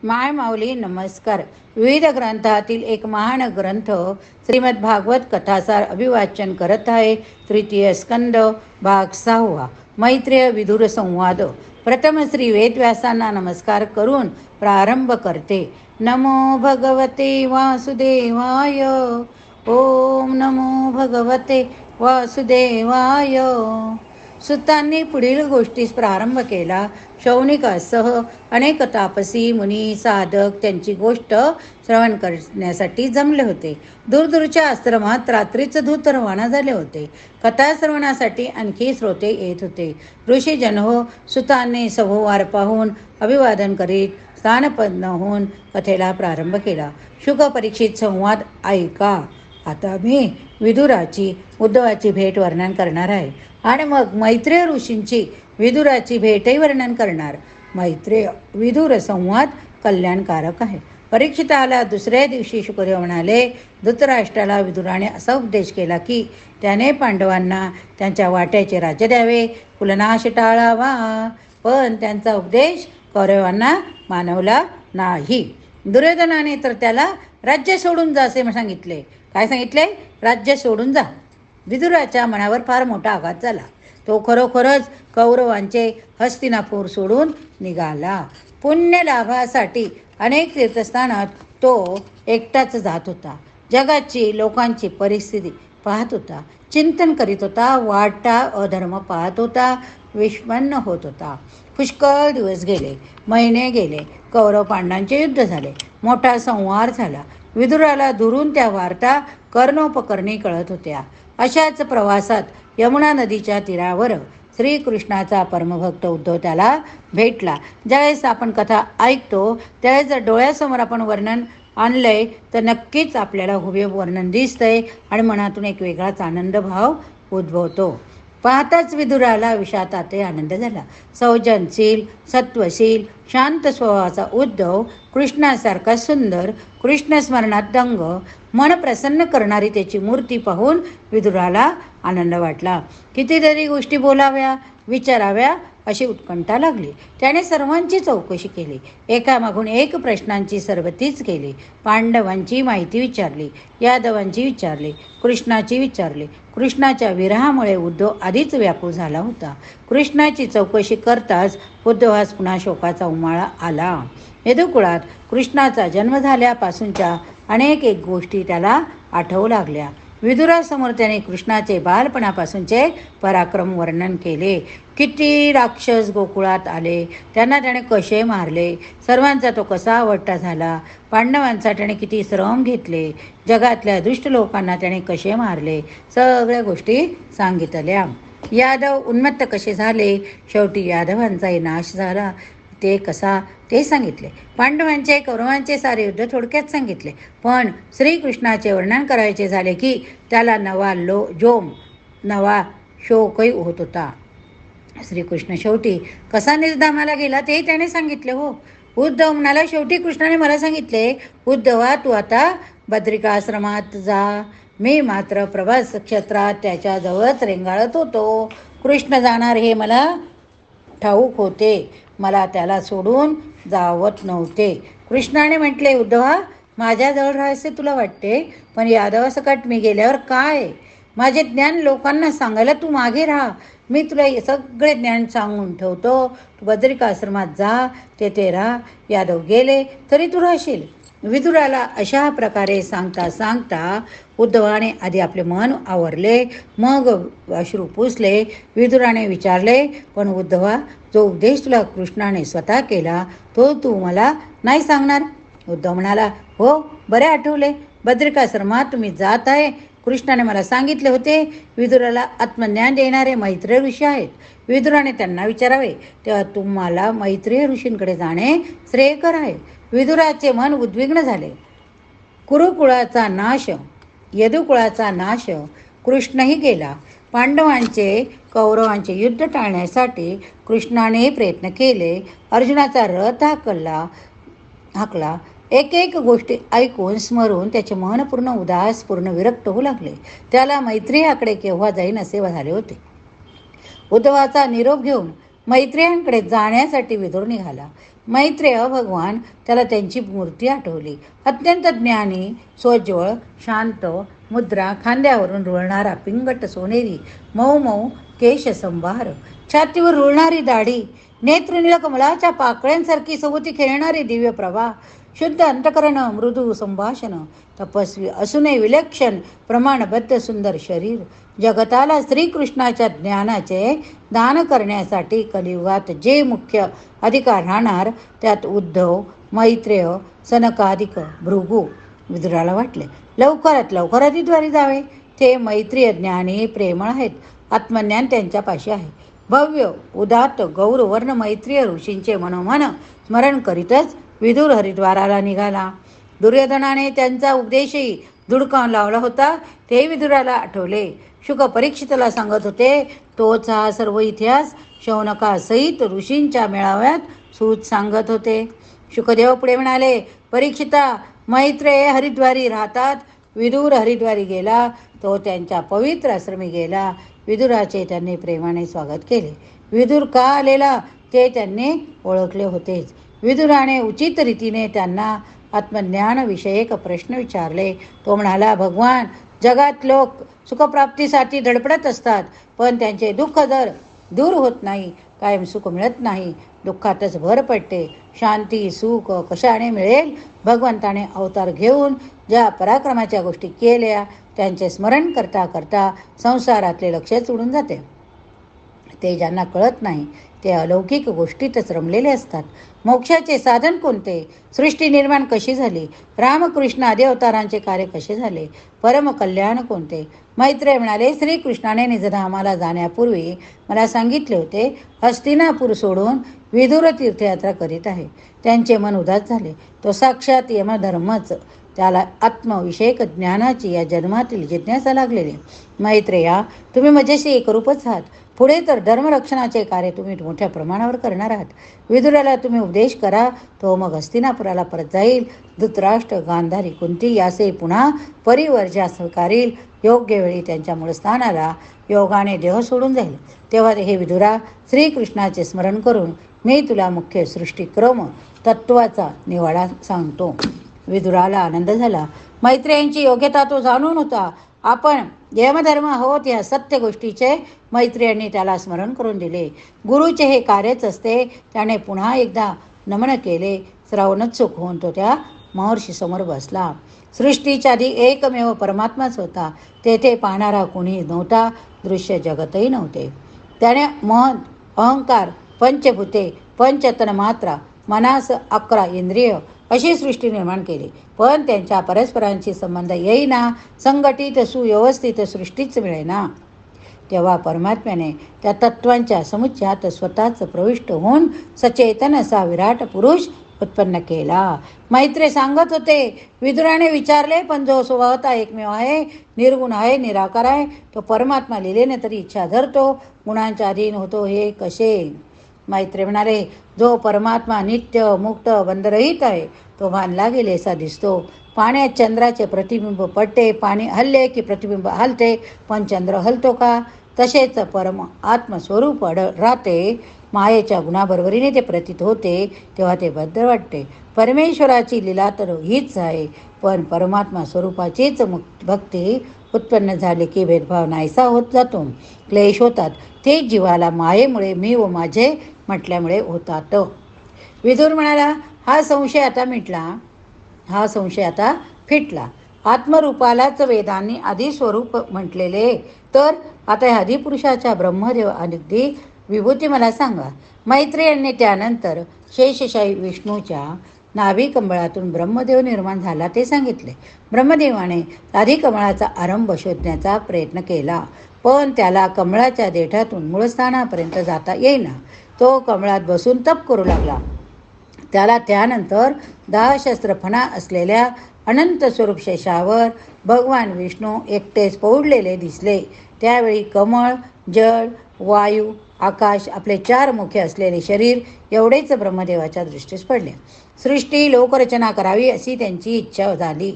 माय माऊली नमस्कार. विविध ग्रंथातील एक महान ग्रंथ श्रीमद भागवत कथासार अभिवाचन करत आहे. तृतीय स्कंद भाग 6 मैत्रेय विदुर संवाद. प्रथम श्री वेदव्यासांना नमस्कार करून प्रारंभ करते. नमो भगवते वासुदेवाय. ओम नमो भगवते वासुदेवाय. सुतांनी पुढील गोष्टीस प्रारंभ केला. शौनिकासह अनेक तापसी मुनी साधक त्यांची गोष्ट श्रवण करण्यासाठी जमले होते. दूरदूरच्या आश्रमात रात्रीच दूत रवाना झाले होते. कथा श्रवणासाठी आणखी श्रोते येत होते. ऋषीजन हो सुतांनी सभोवार पाहून अभिवादन करीत स्थानपन्न होऊन कथेला प्रारंभ केला. शुक परीक्षित संवाद ऐका. आता मी विदुराची उद्धवाची भेट वर्णन करणार आहे आणि मग मैत्रेय ऋषींची विदुराची भेटही वर्णन करणार. मैत्रेय विदुर संवाद कल्याणकारक आहे. परीक्षिताला दुसऱ्या दिवशी शुकदेव म्हणाले, धृतराष्ट्राला विदुराने असा उपदेश केला की त्याने पांडवांना त्यांच्या वाट्याचे राज्य द्यावे, कुलनाश टाळावा. पण त्यांचा उपदेश कौरवांना मानवला नाही. दुर्योधनाने तर त्याला राज्य सोडून जा असे सांगितले. काय सांगितले? राज्य सोडून जा. विदुराच्या मनावर फार मोठा आघात झाला. तो खरोखरच कौरवांचे हस्तिनापूर सोडून निघाला. पुण्य लाभासाठी अनेक तीर्थस्थानात तो एकटाच जात होता. जगाची लोकांची परिस्थिती पाहत होता, चिंतन करीत होता, वाटा अधर्म पाहत होता, विषमन्न होत होता. पुष्कळ दिवस गेले, महिने गेले. कौरव पांडवांचे युद्ध झाले. मोठा संहार झाला. विदुराला दुरून त्या वार्ता कर्णोपकर्णी कळत होत्या. अशाच प्रवासात यमुना नदीच्या तीरावर श्रीकृष्णाचा परमभक्त उद्धव त्याला भेटला. ज्यावेळेस आपण कथा ऐकतो त्यावेळेस जर डोळ्यासमोर आपण वर्णन आणलंय तर नक्कीच आपल्याला हुबेहूब वर्णन दिसतंय आणि मनातून एक वेगळाच आनंद भाव उद्भवतो. पाहताच विदुराला विषादातही आनंद झाला. सौजनशील, सत्वशील, शांत स्वभावाचा उद्धव, कृष्णासारखा सुंदर, कृष्णस्मरणात दंग, मन प्रसन्न करणारी त्याची मूर्ती पाहून विदुराला आनंद वाटला. कितीतरी गोष्टी बोलाव्या, विचाराव्या अशी उत्कंठा लागली. त्याने सर्वांची चौकशी केली. एकामागून एक प्रश्नांची सरबतीच केली. पांडवांची माहिती विचारली, यादवांची विचारली, कृष्णाची विचारली. कृष्णाच्या विरहामुळे उद्धव आधीच व्याकुळ झाला होता. कृष्णाची चौकशी करताच उद्धवास पुन्हा शोकाचा उमाळा आला. यदुकुळात कृष्णाचा जन्म झाल्यापासूनच्या अनेक गोष्टी त्याला आठवू लागल्या. विदुरासमोर त्याने कृष्णाचे बालपणापासूनचे पराक्रम वर्णन केले. किती राक्षस गोकुळात आले, त्यांना त्याने कसे मारले, सर्वांचा तो कसा आवडता झाला, पांडवांचा त्याने किती श्रम घेतले, जगातल्या दुष्ट लोकांना त्याने कसे मारले, सगळ्या गोष्टी सांगितल्या. यादव उन्मत्त कसे झाले, शेवटी यादवांचाही नाश झाला ते कसा ते सांगितले. पांडवांचे कौरवांचे सारे युद्ध थोडक्यात सांगितले. पण श्रीकृष्णाचे वर्णन करायचे झाले की त्याला नवा शोकही होत होता. श्रीकृष्ण शेवटी कसा निर्धामाला गेला तेही त्याने सांगितले. हो, उद्धव म्हणाला, शेवटी कृष्णाने मला सांगितले, उद्धवा तू आता बद्रिकाश्रमात जा. मी मात्र प्रभास क्षेत्रात त्याच्याजवळच रेंगाळत होतो. कृष्ण जाणार हे मला ठाऊक होते. मला त्याला सोडून जावत नव्हते. कृष्णाने म्हटले, उद्धवा माझ्याजवळ राहायचे तुला वाटते, पण यादवासकट मी गेल्यावर काय? माझे ज्ञान लोकांना सांगायला तू मागे राहा. मी तुला सगळे ज्ञान सांगून ठेवतो. तू बद्रिकाश्रमात जा, तेथे राहा. यादव गेले तरी तू राहशील. विदुराला अशा प्रकारे सांगता उद्धवाने आधी आपले मन आवरले, मग अश्रू पुसले. विदुराने विचारले, पण उद्धवा जो उपदेश तुला कृष्णाने स्वतः केला तो तू मला नाही सांगणार? उद्धव म्हणाला, हो, बरे आठवले. बद्रिकाश्रमात तुम्ही जात आहे, कृष्णाने मला सांगितले होते. विदुराला आत्मज्ञान देणारे मैत्रेय ऋषी आहेत. विदुराने त्यांना विचारावे. तेव्हा तुम्हाला मैत्रेय ऋषींकडे जाणे श्रेयकर आहे. विदुराचे मन उद्विग्न झाले. कुरुकुळाचा नाश, यदुकुळाचा नाश, कृष्णही गेला. पांडवांचे कौरवांचे युद्ध टाळण्यासाठी कृष्णाने प्रयत्न केले. अर्जुनाचा रथ हाकला. एक गोष्टी ऐकून स्मरून त्याचे मन पूर्ण उदास, पूर्ण विरक्त होऊ लागले. त्याला मैत्रेयाकडे केव्हा जाईन असे झाले होते. उद्धवाचा निरोप घेऊन मैत्रेयांकडे जाण्यासाठी विदुर निघाला. मैत्रेय भगवान त्याला त्यांची मूर्ती आठवली. अत्यंत ज्ञानी, सोज्वळ, शांत मुद्रा, खांद्यावरून रुळणारा पिंगट सोनेरी मऊ मऊ केशसंभार, छातीवर रुळणारी दाढी, नेत्रनील कमलाच्या पाकळ्यांसारखी सभोवती खेळणारी दिव्य प्रभा, शुद्ध अंतकरण, मृदू संभाषण, तपस्वी असूनही विलक्षण प्रमाणबद्ध सुंदर शरीर, जगताला श्रीकृष्णाच्या ज्ञानाचे दान करण्यासाठी कलियुगात जे मुख्य अधिकार राहणार त्यात उद्धव, मैत्रेय, सनकादिक, भृगू. विदुराला वाटले लवकरात लवकर हरिद्वारी जावे. ते मैत्रीय, ज्ञानी, प्रेमळ आहेत. आत्मज्ञान त्यांच्यापाशी आहे. भव्य उदात्त गौरवर्ण मैत्रीय ऋषींचे मनोमन स्मरण करीतच विदुर हरिद्वाराला निघाला. दुर्योधनाने त्यांचा उपदेशही धुडकावून लावला होता ते विदुराला आठवले. शुक परीक्षितला सांगत होते तोच हा सर्व इतिहास शौनकासहित ऋषींच्या मेळाव्यात सूत सांगत होते. शुकदेव पुढे म्हणाले, परीक्षिता, मैत्रेय हरिद्वारी राहतात. विदुर हरिद्वारी गेला तो त्यांच्या पवित्र आश्रमी गेला. विदुराचे त्यांनी प्रेमाने स्वागत केले. विदुर का आलेला ते त्यांनी ओळखले होतेच. विदुराने उचित रीतीने त्यांना आत्मज्ञानविषयक प्रश्न विचारले. तो म्हणाला, भगवान, जगात लोक सुखप्राप्तीसाठी धडपडत असतात, पण त्यांचे दुःख दूर होत नाही. कायम सुख मिळत नाही, दुःखातच भर पडते. शांती सुख कशाने मिळेल? भगवंताने अवतार घेऊन ज्या पराक्रमाच्या गोष्टी केल्या त्यांचे स्मरण करता करता संसारातले लक्षच उडून जाते. ते ज्यांना कळत नाही ते अलौकिक गोष्टीतच रमलेले असतात. मोक्षाचे साधन कोणते? सृष्टी निर्माण कशी झाली? रामकृष्ण आदी अवतारांचे कार्य कसे झाले? परम कल्याण कोणते? मैत्रेय म्हणाले, श्रीकृष्णाने निजधामाला जाण्यापूर्वी मला सांगितले होते, हस्तिनापूर सोडून विदुर तीर्थयात्रा करीत आहे. त्यांचे मन उदास झाले. तो साक्षात यमधर्मच. त्याला आत्मविषयक ज्ञानाची या जन्मातील जिज्ञासा लागलेली. मैत्रेया, तुम्ही माझ्याशी एकरूपच आहात. पुढे तर धर्मरक्षणाचे कार्य तुम्ही मोठ्या प्रमाणावर करणार आहात. विदुराला तुम्ही उपदेश करा, तो मग हस्तिनापुराला परत जाईल. धृतराष्ट्र, गांधारी, कुंती यासे पुन्हा परिवर्जा स्वीकारील. योग्य वेळी त्यांच्या मूळ स्थानाला योगाने देह सोडून जाईल. तेव्हा हे विदुरा, श्रीकृष्णाचे स्मरण करून मी तुला मुख्य सृष्टीक्रम तत्वाचा निवाडा सांगतो. विदुराला आनंद झाला. मैत्रेयांची योग्यता तो जाणून होता. आपण यमधर्म आहोत या सत्य गोष्टीचे मैत्रेयांनी त्याला स्मरण करून दिले. गुरुचे हे कार्यच असते. त्याने पुन्हा एकदा नमन केले. श्रावणोत्सुक होऊन तो त्या महर्षी समोर बसला. सृष्टीच्या आधी एकमेव परमात्माच होता. तेथे पाहणारा कोणी नव्हता. दृश्य जगतही नव्हते. त्याने मन, अहंकार, पंचभूते, पंचतन्मात्रा, मनास 11 इंद्रिय अशी सृष्टी निर्माण केली. पण त्यांच्या परस्परांशी संबंध येईना. संघटित सुव्यवस्थित सृष्टीच मिळेना. तेव्हा परमात्म्याने त्या तत्वांच्या समुच्चयात स्वतःच प्रविष्ट होऊन सचेतन असा विराट पुरुष उत्पन्न केला. मैत्रेय सांगत होते, विदुराने विचारले, पण जो स्वभावता एकमेव आहे, निर्गुण आहे, निराकार आहे, तो परमात्मा लिहिलेने तरी इच्छा धरतो, गुणांच्या अधीन होतो, हे कसे? मैत्रेय म्हणाले, जो परमात्मा नित्य मुक्त बंधरहित आहे तो भानला गेलेसा दिसतो. पाण्यात चंद्राचे प्रतिबिंब पडते. पाणी हलले की प्रतिबिंब हलते, पण चंद्र हलतो का? तसेच परम आत्मस्वरूप राहते. मायेच्या गुणाबरोबरीने ते प्रतीत होते तेव्हा ते बद्ध वाटते. परमेश्वराची लीला तर हीच आहे. पण परमात्मा स्वरूपाचीच भक्ती उत्पन्न झाली की भेदभाव नाहीसा होत जातो. क्लेश होतात. ते जीवाला मायेमुळे मी व माझे म्हटल्यामुळे होतात. विदुर म्हणाला, हा संशय आता मिटला. हा संशय आता फिटला. आत्मरूपालाच वेदांनी आदिस्वरूप म्हटलेले, तर आता ह्या आदिपुरुषाच्या ब्रह्मदेव अगदी विभूती मला सांगा. मैत्रेयांनी त्यानंतर शेषशाही विष्णूच्या नाभी कमळातून ब्रह्मदेव निर्माण झाला ते सांगितले. ब्रह्मदेवाने आधी कमळाचा आरंभ शोधण्याचा प्रयत्न केला, पण त्याला कमळाच्या देठातून मूळस्थानापर्यंत जाता येईना. तो कमळात बसून तप करू लागला. त्याला त्यानंतर 10 शस्त्रफणा असलेल्या अनंत स्वरूप शेषावर भगवान विष्णू एकटेच पौडलेले दिसले. त्यावेळी कमळ, जळ, वायू, आकाश आपले 4 मुखे असलेले शरीर एवढेच ब्रह्मदेवाच्या दृष्टीस पडले. सृष्टी लोकरचना करावी अशी त्यांची इच्छा झाली.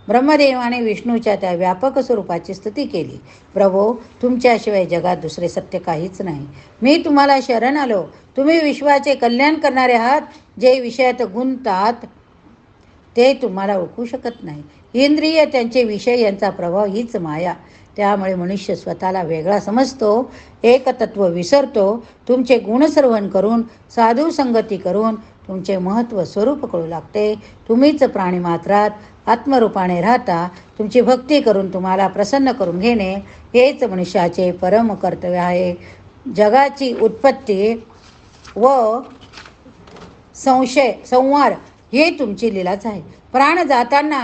ब्रह्मदेवाने विष्णूच्या त्या व्यापक स्वरूपाची स्तुती केली. प्रभो, तुमच्याशिवाय जगात दुसरे सत्य काहीच नाही. मी तुम्हाला शरण आलो. तुम्ही विश्वाचे कल्याण करणारे आहात. जे विषयात गुंततात ते तुम्हाला ओळखू शकत नाही. इंद्रिय, त्यांचे विषय यांचा प्रभाव हीच माया. त्यामुळे मनुष्य स्वतःला वेगळा समजतो, एकतत्व विसरतो. तुमचे गुणसर्वन करून, साधू संगती करून तुमचे महत्त्व स्वरूप कळू लागते. तुम्हीच प्राणीमात्रात आत्मरूपाने राहता. तुमची भक्ती करून तुम्हाला प्रसन्न करून घेणे हेच मनुष्याचे परम कर्तव्य आहे. जगाची उत्पत्ती व संहार ही तुमची लीलाच आहे. प्राण जाताना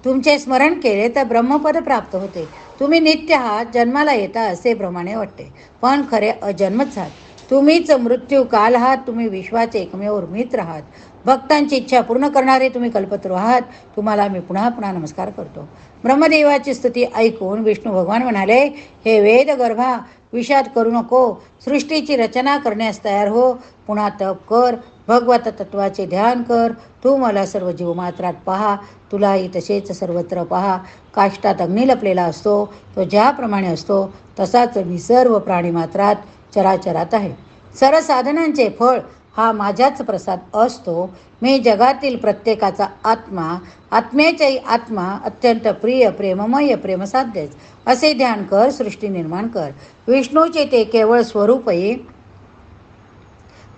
तुमचे स्मरण केले तर ब्रह्मपद प्राप्त होते. तुम्ही नित्य आहात, जन्माला येता असे प्रमाणे वाटते, पण खरे अजन्मच आहात. तुम्हीच मृत्यू काल आहात. तुम्ही विश्वाचे एकमेव मित्र आहात. भक्तांची इच्छा पूर्ण करणारे तुम्ही कल्पतरू आहात. तुम्हाला मी पुन्हा पुन्हा नमस्कार करतो. ब्रह्मदेवाची स्तुती ऐकून विष्णू भगवान म्हणाले, हे वेद गर्भा, विषाद करू नको. सृष्टीची रचना करण्यास तयार हो. पुन्हा तप कर, भगवत तत्वाचे ध्यान कर. तू मला सर्व जीवमात्रात पहा. तुलाही तसेच सर्वत्र पहा. काष्टात अग्नी लपलेला असतो, तो ज्याप्रमाणे असतो तसाच मी सर्व प्राणीमात्रात चराचरात आहे. सर्व साधनांचे फळ हा माझ्याच प्रसाद असतो. मी जगातील प्रत्येकाचा आत्मा, आत्म्याचाही आत्मा, अत्यंत प्रिय, प्रेममय, प्रेमसाध्यच असे ध्यान कर. सृष्टी निर्माण कर. विष्णूचे ते केवळ स्वरूपही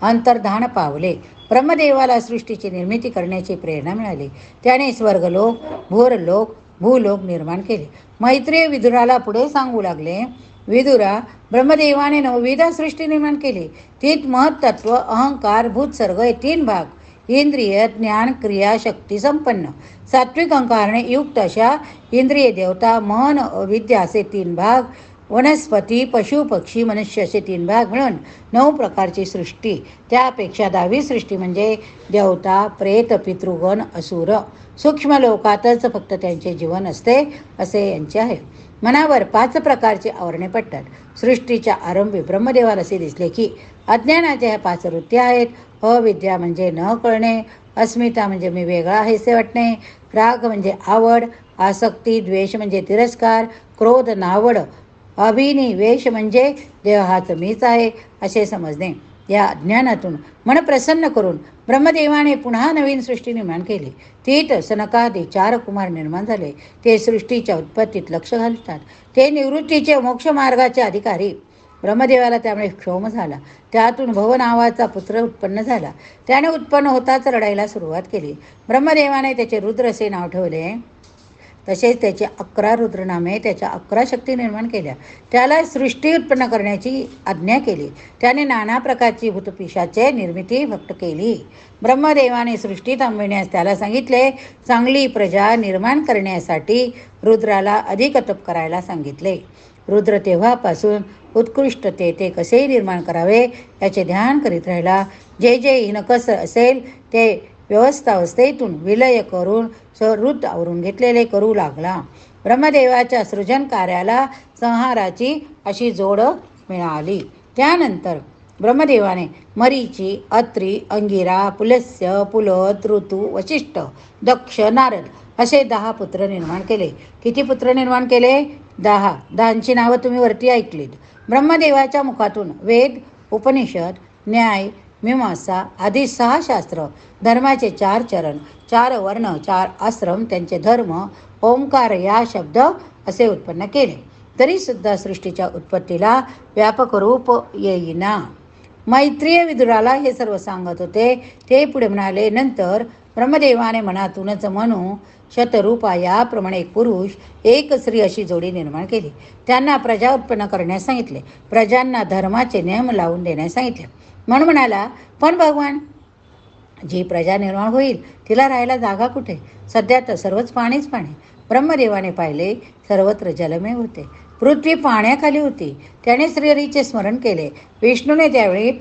अंतर्धान पावले. ब्रह्मदेवाला सृष्टीची निर्मिती करण्याची प्रेरणा मिळाली. त्याने स्वर्गलोक, भूरलोक, भूलोक निर्माण केले. मैत्रेय विदुराला पुढे सांगू लागले, विदुरा, ब्रह्मदेवाने नवविध सृष्टी निर्माण केली. तीत महत्त्व, अहंकार, भूतसर्ग हे 3 भाग, इंद्रिय, ज्ञान, क्रिया, शक्ती संपन्न, सात्विक अहंकारने युक्त अशा इंद्रिय, देवता, मन, विद्या असे 3 भाग, वनस्पती, पशु, पक्षी, मनुष्य असे 3 भाग मिळून 9 प्रकारची सृष्टी. त्यापेक्षा 10वी सृष्टी म्हणजे देवता, प्रेत, पितृगण, असुर. सूक्ष्म लोकातच फक्त त्यांचे जीवन असते असे यांचे आहे. मनावर 5 प्रकारची आवरणे पडतात. सृष्टीच्या आरंभी ब्रह्मदेवाला असे दिसले की अज्ञानाच्या ह्या 5 वृत्ती आहेत. अविद्या म्हणजे न कळणे, अस्मिता म्हणजे मी वेगळा आहे असे वाटणे, राग म्हणजे आवड, आसक्ती, द्वेष म्हणजे तिरस्कार, क्रोध, नावड, अभिनिवेश म्हणजे देह हाच मीच आहे असे समजणे. या अज्ञानातून मन प्रसन्न करून ब्रह्मदेवाने पुन्हा नवीन सृष्टी निर्माण केली. तीत सनकादी 4 कुमार निर्माण झाले. ते सृष्टीच्या उत्पत्तीत लक्ष घालतात. ते निवृत्तीचे मोक्ष मार्गाचे अधिकारी. ब्रह्मदेवाला त्यामुळे क्षोम झाला. त्यातून भव नावाचा पुत्र उत्पन्न झाला. त्याने उत्पन्न होताच रडायला सुरुवात केली. ब्रह्मदेवाने त्याचे रुद्र असे नाव ठेवले. तसेच त्याचे 11 रुद्रनामे, त्याच्या 11 शक्ती निर्माण केल्या. त्याला सृष्टी उत्पन्न करण्याची आज्ञा केली. त्याने नाना प्रकारची भूतपिशाचे निर्मिती भक्त केली. ब्रह्मदेवाने सृष्टी थांबविण्यास त्याला सांगितले. चांगली प्रजा निर्माण करण्यासाठी रुद्राला अधिक तप करायला सांगितले. रुद्र तेव्हापासून उत्कृष्टते ते कसे निर्माण करावे याचे ध्यान करीत राहिला. जे जे हिनकस असेल ते व्यवस्थावस्थेतून विलय करून स्वरूप आवरून घेतलेले करू लागला. ब्रह्मदेवाच्या सृजन कार्याला संहाराची अशी जोड मिळाली. त्यानंतर ब्रह्मदेवाने मरीची, अत्री, अंगिरा, पुलस्य, पुलत, ऋतू, वशिष्ठ, दक्ष, नारद असे 10 पुत्र निर्माण केले. किती पुत्र निर्माण केले? 10. 10ची नावं तुम्ही वरती ऐकलीत. ब्रह्मदेवाच्या मुखातून वेद, उपनिषद, न्याय, मीमांसा आदी 6 शास्त्र, धर्माचे 4 चरण, 4 वर्ण, 4 आश्रम, त्यांचे धर्म, ओंकार या शब्द असे उत्पन्न केले. तरी सुद्धा सृष्टीच्या उत्पत्तीला व्यापक रूप येईना. मैत्रेय विदुराला हे सर्व सांगत होते. ते पुढे म्हणाले, नंतर ब्रह्मदेवाने मनातूनच म्हणू शतरूपा याप्रमाणे एक पुरुष, एक स्त्री अशी जोडी निर्माण केली. त्यांना प्रजा उत्पन्न करण्यास सांगितले. प्रजांना धर्माचे नियम लावून देण्यास सांगितले. म्हणून म्हणाला, पण भगवान, जी प्रजा निर्माण होईल तिला राहायला जागा कुठे? सध्या तर सर्वच पाणीच पाणी. ब्रह्मदेवाने पाहिले, सर्वत्र जलमय होते. पृथ्वी पाण्याखाली होती. त्याने श्रीहरीचे स्मरण केले. विष्णूने त्यावेळी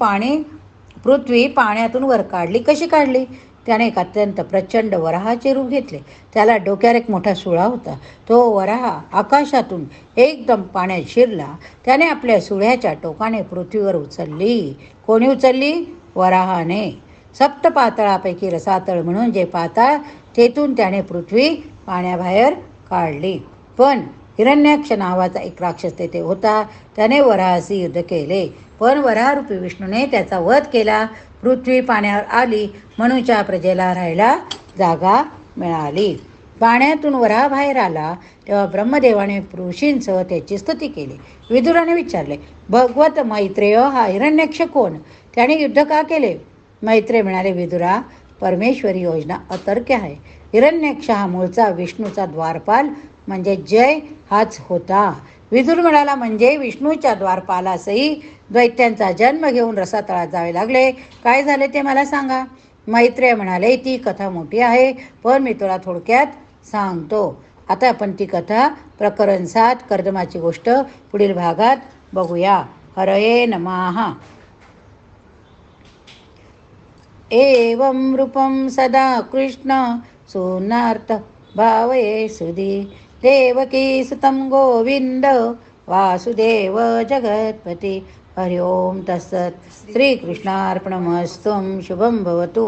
पृथ्वी पाण्यातून वर काढली. कशी काढली? त्याने एक अत्यंत प्रचंड वराहाचे रूप घेतले. त्याला डोक्यावर एक मोठा सुळा होता. तो वराह आकाशातून एकदम पाण्यात शिरला. त्याने आपल्या सुळ्याच्या टोकाने पृथ्वीवर उचलली. कोणी उचलली? वराहाने. सप्तपातळापैकी रसातळ म्हणून जे पाताळ, तेथून त्याने पृथ्वी पाण्याबाहेर काढली. पण हिरण्याक्ष नावाचा एक राक्षस तेथे होता. त्याने वराहाशी युद्ध केले, पण वराहरूपी विष्णूने त्याचा वध केला. पृथ्वी पाण्यावर आली, मनुच्या प्रजेला राहायला जागा मिळाली. पाण्यातून वराह बाहेर आला तेव्हा ब्रह्मदेवाने ऋषींसह त्याची स्तुती केली. विदुराने विचारले, भगवत मैत्रेय हा हिरण्याक्ष कोण? त्याने युद्ध का केले? मैत्रेय म्हणाले, विदुरा, परमेश्वरी योजना अतर्क्य आहे. हिरण्याक्ष हा मूळचा विष्णूचा द्वारपाल म्हणजे जय हाच होता. विदुर म्हणाला, म्हणजे विष्णूच्या द्वारपालासही दैत्यांचा जन्म घेऊन रसातळात जावे लागले. काय झाले ते मला सांगा. मैत्रेय म्हणाले, ती कथा मोठी आहे, पण मी तुला थोडक्यात सांगतो. आता आपण ती कथा प्रकरण 7 कर्दमाची गोष्ट पुढील भागात बघूया. हरये नमः. एवं रूपं सदा कृष्ण सुनार्थ भावये सुधी देवकी सुतं गोविंद वासुदेव जगत्पती. हरि ओम तत्सत्. श्रीकृष्णार्पणमस्तु. शुभं भवतु.